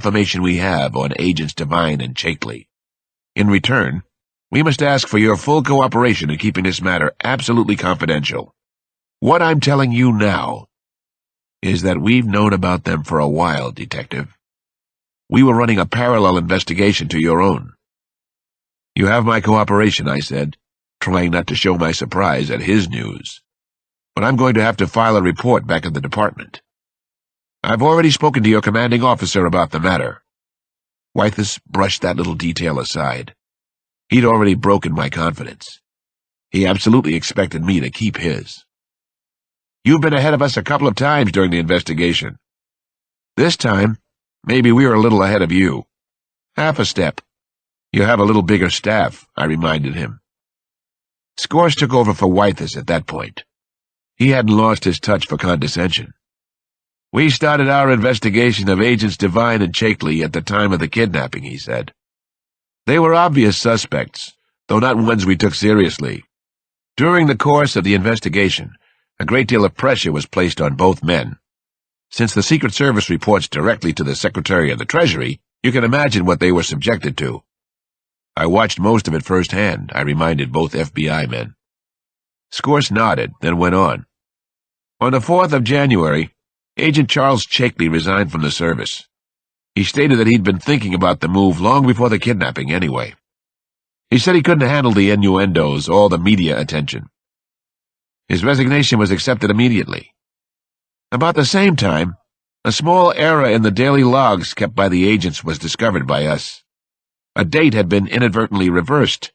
information we have on Agents Devine and Chakely. In return, we must ask for your full cooperation in keeping this matter absolutely confidential. What I'm telling you now is that we've known about them for a while, Detective. We were running a parallel investigation to your own. You have my cooperation, I said, trying not to show my surprise at his news. But I'm going to have to file a report back at the department. I've already spoken to your commanding officer about the matter. Wythus brushed that little detail aside. He'd already broken my confidence. He absolutely expected me to keep his. You've been ahead of us a couple of times during the investigation. This time, maybe we were a little ahead of you. Half a step. You have a little bigger staff, I reminded him. Scores took over for Wythus at that point. He hadn't lost his touch for condescension. We started our investigation of Agents Devine and Chakely at the time of the kidnapping, he said. They were obvious suspects, though not ones we took seriously. During the course of the investigation, a great deal of pressure was placed on both men. Since the Secret Service reports directly to the Secretary of the Treasury, you can imagine what they were subjected to. I watched most of it firsthand, I reminded both FBI men. Scorse nodded, then went on. On the 4th of January, Agent Charles Chakely resigned from the service. He stated that he'd been thinking about the move long before the kidnapping anyway. He said he couldn't handle the innuendos, all the media attention. His resignation was accepted immediately. About the same time, a small error in the daily logs kept by the agents was discovered by us. A date had been inadvertently reversed.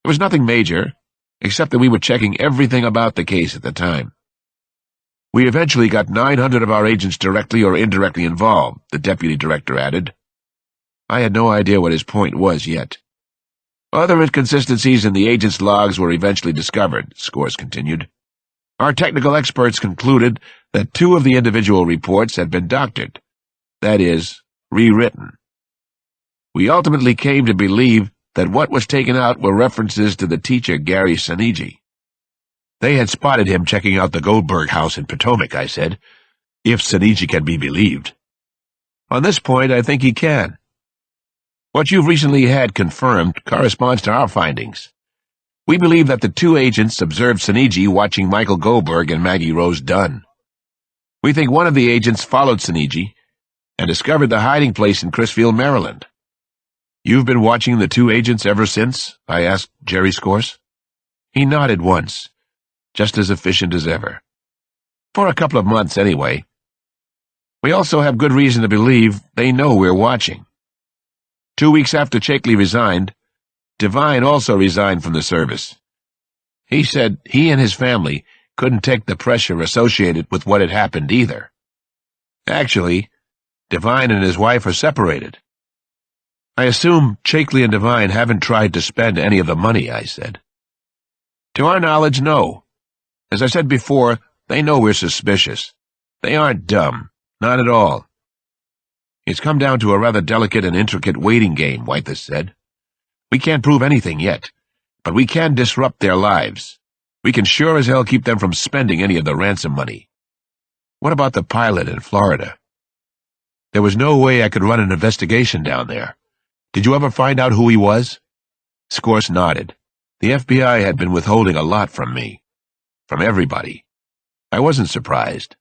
It was nothing major, except that we were checking everything about the case at the time. We eventually got 900 of our agents directly or indirectly involved, the deputy director added. I had no idea what his point was yet. Other inconsistencies in the agents' logs were eventually discovered, Scores continued. Our technical experts concluded that 2 of the individual reports had been doctored, that is, rewritten. We ultimately came to believe that what was taken out were references to the teacher Gary Sinigi. They had spotted him checking out the Goldberg house in Potomac, I said, if Sinigi can be believed. On this point, I think he can. What you've recently had confirmed corresponds to our findings. We believe that the 2 agents observed Sinigi watching Michael Goldberg and Maggie Rose Dunn. We think one of the agents followed Sinigi and discovered the hiding place in Crisfield, Maryland. You've been watching the 2 agents ever since? I asked Jerry Scores. He nodded once, just as efficient as ever. For a couple of months, anyway. We also have good reason to believe they know we're watching. 2 weeks after Chakely resigned, Devine also resigned from the service. He said he and his family couldn't take the pressure associated with what had happened either. Actually, Devine and his wife are separated. I assume Chakely and Devine haven't tried to spend any of the money, I said. To our knowledge, no. As I said before, they know we're suspicious. They aren't dumb, not at all. It's come down to a rather delicate and intricate waiting game, Wythus said. We can't prove anything yet, but we can disrupt their lives. We can sure as hell keep them from spending any of the ransom money. What about the pilot in Florida? There was no way I could run an investigation down there. Did you ever find out who he was? Scores nodded. The FBI had been withholding a lot from me. From everybody. I wasn't surprised.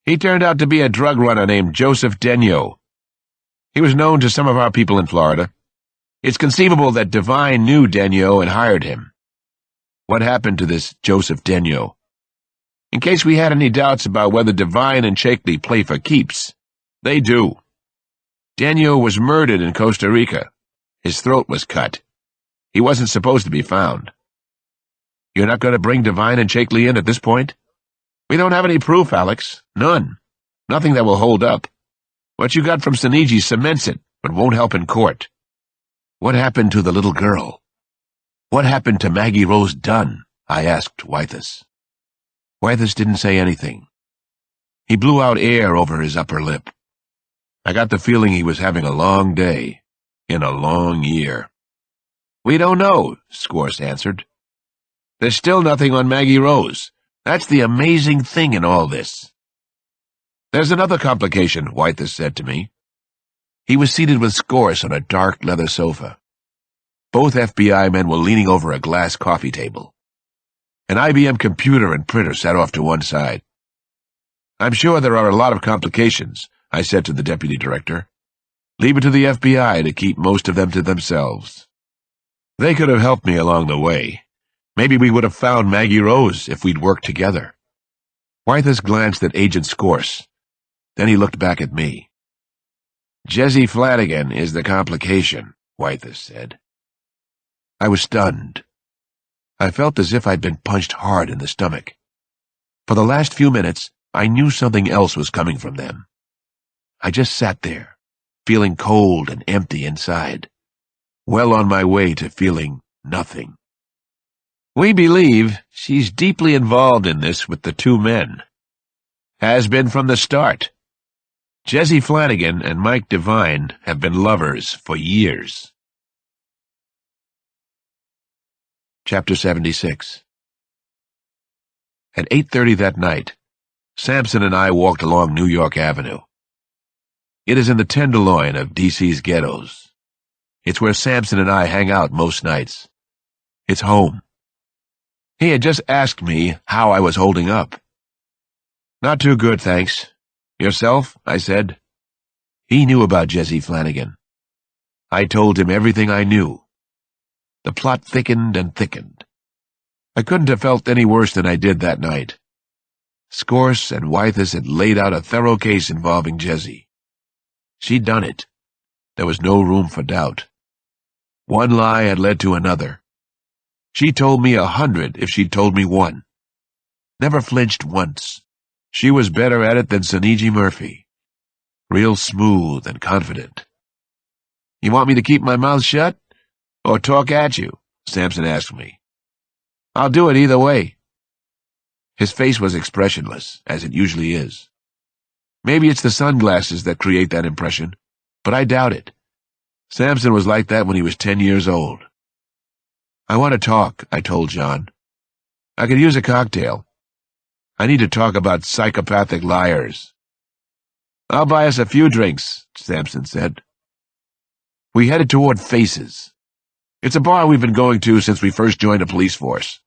He turned out to be a drug runner named Joseph Denyo. He was known to some of our people in Florida. It's conceivable that Devine knew Denyo and hired him. What happened to this Joseph Denyo? In case we had any doubts about whether Devine and Chakely play for keeps, they do. Denyo was murdered in Costa Rica. His throat was cut. He wasn't supposed to be found. You're not going to bring Devine and Chakely in at this point? We don't have any proof, Alex. None. Nothing that will hold up. What you got from Sinigi cements it, but won't help in court. What happened to the little girl? What happened to Maggie Rose Dunn? I asked Wythus. Wythus didn't say anything. He blew out air over his upper lip. I got the feeling he was having a long day, in a long year. We don't know, Scores answered. There's still nothing on Maggie Rose. That's the amazing thing in all this. There's another complication, Wythus said to me. He was seated with Scorse on a dark leather sofa. Both FBI men were leaning over a glass coffee table. An IBM computer and printer sat off to one side. "I'm sure there are a lot of complications," I said to the deputy director. "Leave it to the FBI to keep most of them to themselves. They could have helped me along the way. Maybe we would have found Maggie Rose if we'd worked together." Wythus glanced at Agent Scorse. Then he looked back at me. "Jesse Flanagan is the complication," Wythus said. I was stunned. I felt as if I'd been punched hard in the stomach. For the last few minutes, I knew something else was coming from them. I just sat there, feeling cold and empty inside, well on my way to feeling nothing. "We believe she's deeply involved in this with the two men. Has been from the start. Jesse Flanagan and Mike Devine have been lovers for years." Chapter 76. At 8:30 that night, Sampson and I walked along New York Avenue. It is in the Tenderloin of D.C.'s ghettos. It's where Sampson and I hang out most nights. It's home. He had just asked me how I was holding up. "Not too good, thanks. Yourself?" I said. He knew about Jesse Flanagan. I told him everything I knew. The plot thickened and thickened. I couldn't have felt any worse than I did that night. Scorse and Wythus had laid out a thorough case involving Jesse. She'd done it. There was no room for doubt. One lie had led to another. She told me 100 if she'd told me one. Never flinched once. She was better at it than Soniji Murphy. Real smooth and confident. "You want me to keep my mouth shut? Or talk at you?" Sampson asked me. "I'll do it either way." His face was expressionless, as it usually is. Maybe it's the sunglasses that create that impression, but I doubt it. Sampson was like that when he was 10 years old. "I want to talk," I told John. "I could use a cocktail. I need to talk about psychopathic liars." "I'll buy us a few drinks," Sampson said. We headed toward Faces. It's a bar we've been going to since we first joined the police force.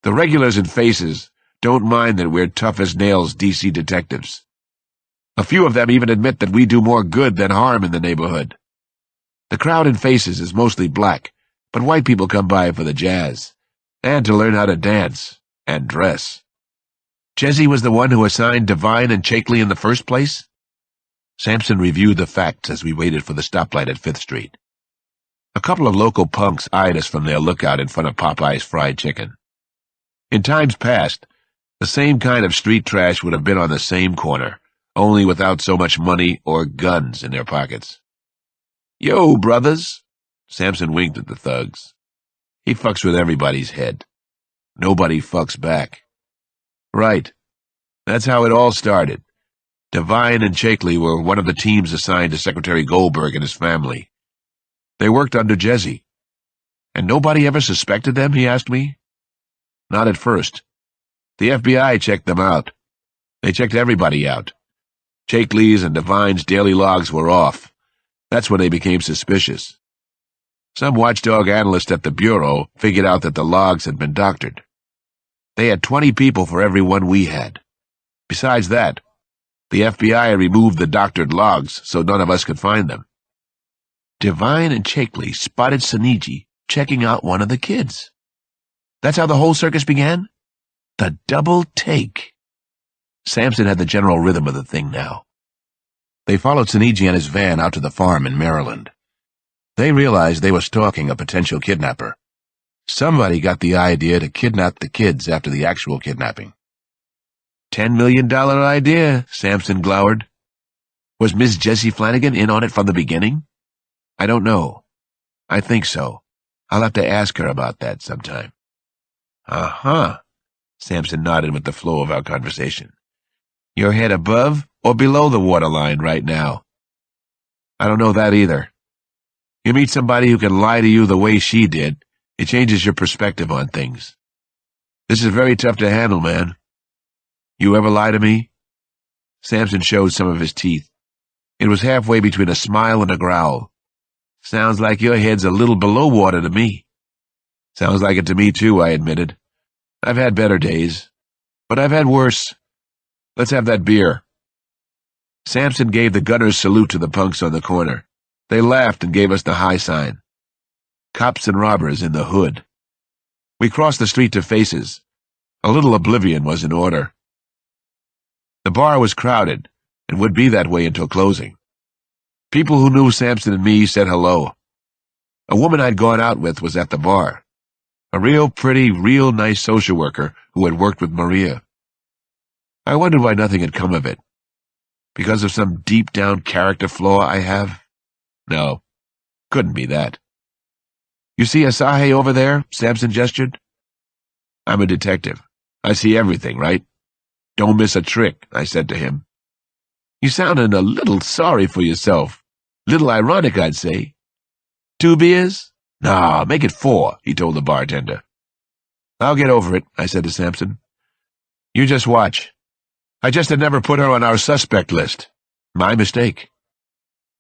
The regulars in Faces don't mind that we're tough-as-nails DC detectives. A few of them even admit that we do more good than harm in the neighborhood. The crowd in Faces is mostly black, but white people come by for the jazz, and to learn how to dance and dress. Jesse was the one who assigned Devine and Chakely in the first place? Sampson reviewed the facts as we waited for the stoplight at 5th Street. A couple of local punks eyed us from their lookout in front of Popeye's fried chicken. In times past, the same kind of street trash would have been on the same corner, only without so much money or guns in their pockets. "Yo, brothers!" Sampson winked at the thugs. He fucks with everybody's head. Nobody fucks back. Right. That's how it all started. Devine and Chakely were one of the teams assigned to Secretary Goldberg and his family. They worked under Jesse. "And nobody ever suspected them?" he asked me. "Not at first. The FBI checked them out. They checked everybody out. Chakely's and Devine's daily logs were off. That's when they became suspicious. Some watchdog analyst at the Bureau figured out that the logs had been doctored. They had 20 people for every one we had. Besides that, the FBI removed the doctored logs so none of us could find them. Devine and Chakely spotted Soniji checking out one of the kids. That's how the whole circus began? The double take. Sampson had the general rhythm of the thing now. They followed Soniji and his van out to the farm in Maryland. They realized they were stalking a potential kidnapper. Somebody got the idea to kidnap the kids after the actual kidnapping. $10 million idea, Sampson glowered. Was Miss Jesse Flanagan in on it from the beginning? I don't know. I think so. I'll have to ask her about that sometime. Uh-huh. Sampson nodded with the flow of our conversation. Your head above or below the waterline right now? I don't know that either. You meet somebody who can lie to you the way she did, it changes your perspective on things. This is very tough to handle, man. You ever lie to me? Sampson showed some of his teeth. It was halfway between a smile and a growl. "Sounds like your head's a little below water to me." "Sounds like it to me, too," I admitted. "I've had better days, but I've had worse. Let's have that beer." Sampson gave the gunner's salute to the punks on the corner. They laughed and gave us the high sign. Cops and robbers in the hood. We crossed the street to Faces. A little oblivion was in order. The bar was crowded, and would be that way until closing. People who knew Sampson and me said hello. A woman I'd gone out with was at the bar. A real pretty, real nice social worker who had worked with Maria. I wondered why nothing had come of it. Because of some deep-down character flaw I have? No, couldn't be that. "You see Asahi over there?" Sampson gestured. "I'm a detective. I see everything, right? Don't miss a trick," I said to him. "You sounded a little sorry for yourself. Little ironic, I'd say. 2 beers? Nah, make it 4, he told the bartender. "I'll get over it," I said to Sampson. "You just watch. I just had never put her on our suspect list. My mistake."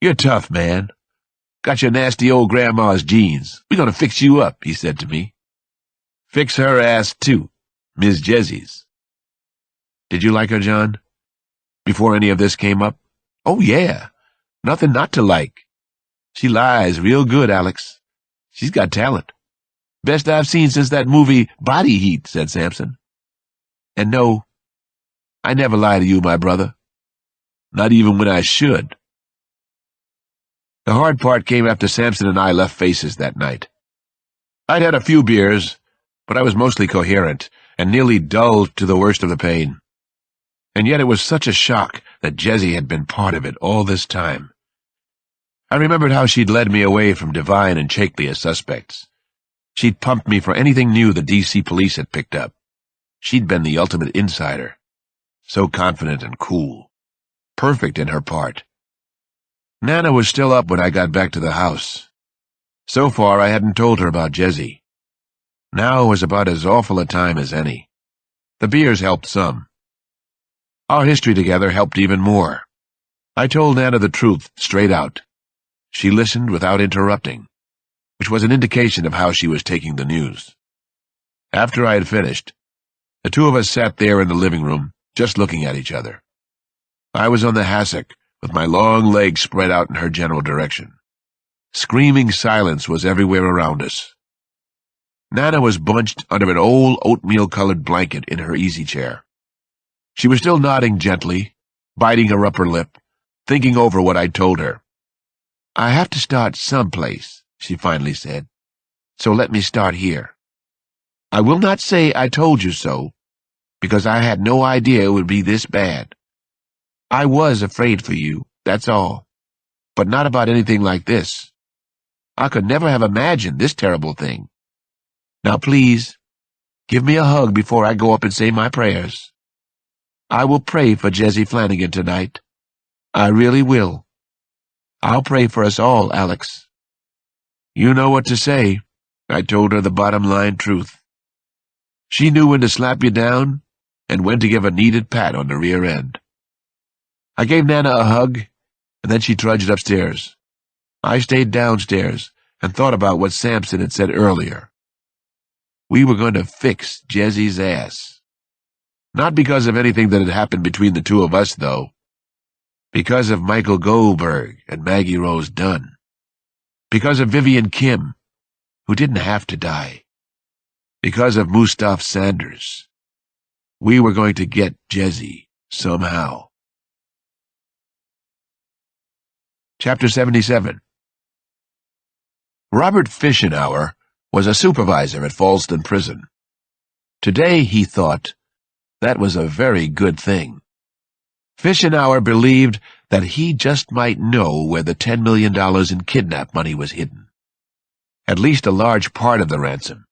"You're tough, man. Got your nasty old grandma's genes. We're gonna fix you up," he said to me. "Fix her ass, too. Miss Jessie's." "Did you like her, John? Before any of this came up?" "Oh, yeah. Nothing not to like. She lies real good, Alex. She's got talent. Best I've seen since that movie Body Heat," said Sampson. "And no, I never lie to you, my brother. Not even when I should." The hard part came after Sampson and I left Faces that night. I'd had a few beers, but I was mostly coherent and nearly dulled to the worst of the pain. And yet it was such a shock that Jessie had been part of it all this time. I remembered how she'd led me away from Devine and Shakely as suspects. She'd pumped me for anything new the D.C. police had picked up. She'd been the ultimate insider. So confident and cool. Perfect in her part. Nana was still up when I got back to the house. So far, I hadn't told her about Jessie. Now was about as awful a time as any. The beers helped some. Our history together helped even more. I told Nana the truth, straight out. She listened without interrupting, which was an indication of how she was taking the news. After I had finished, the two of us sat there in the living room, just looking at each other. I was on the hassock, with my long legs spread out in her general direction. Screaming silence was everywhere around us. Nana was bunched under an old oatmeal-colored blanket in her easy chair. She was still nodding gently, biting her upper lip, thinking over what I'd told her. "I have to start someplace," she finally said, "so let me start here. I will not say I told you so, because I had no idea it would be this bad. I was afraid for you, that's all, but not about anything like this. I could never have imagined this terrible thing. Now please, give me a hug before I go up and say my prayers. I will pray for Jessie Flanagan tonight. I really will. I'll pray for us all, Alex." "You know what to say," I told her the bottom-line truth. She knew when to slap you down and when to give a needed pat on the rear end. I gave Nana a hug, and then she trudged upstairs. I stayed downstairs and thought about what Sampson had said earlier. We were going to fix Jessie's ass. Not because of anything that had happened between the two of us, though. Because of Michael Goldberg and Maggie Rose Dunn. Because of Vivian Kim, who didn't have to die. Because of Mustaf Sanders. We were going to get Jessie somehow. Chapter 77. Robert Fishenauer was a supervisor at Fallston Prison. Today, he thought, that was a very good thing. Fishenauer believed that he just might know where the $10 million in kidnap money was hidden. At least a large part of the ransom.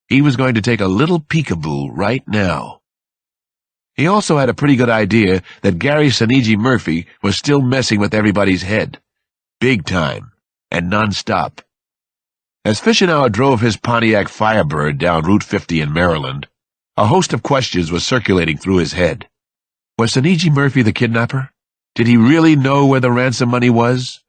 He was going to take a little peekaboo right now. He also had a pretty good idea that Gary Saniji Murphy was still messing with everybody's head. Big time. And non-stop. As Fishenauer drove his Pontiac Firebird down Route 50 in Maryland, a host of questions was circulating through his head. Was Saniji Murphy the kidnapper? Did he really know where the ransom money was?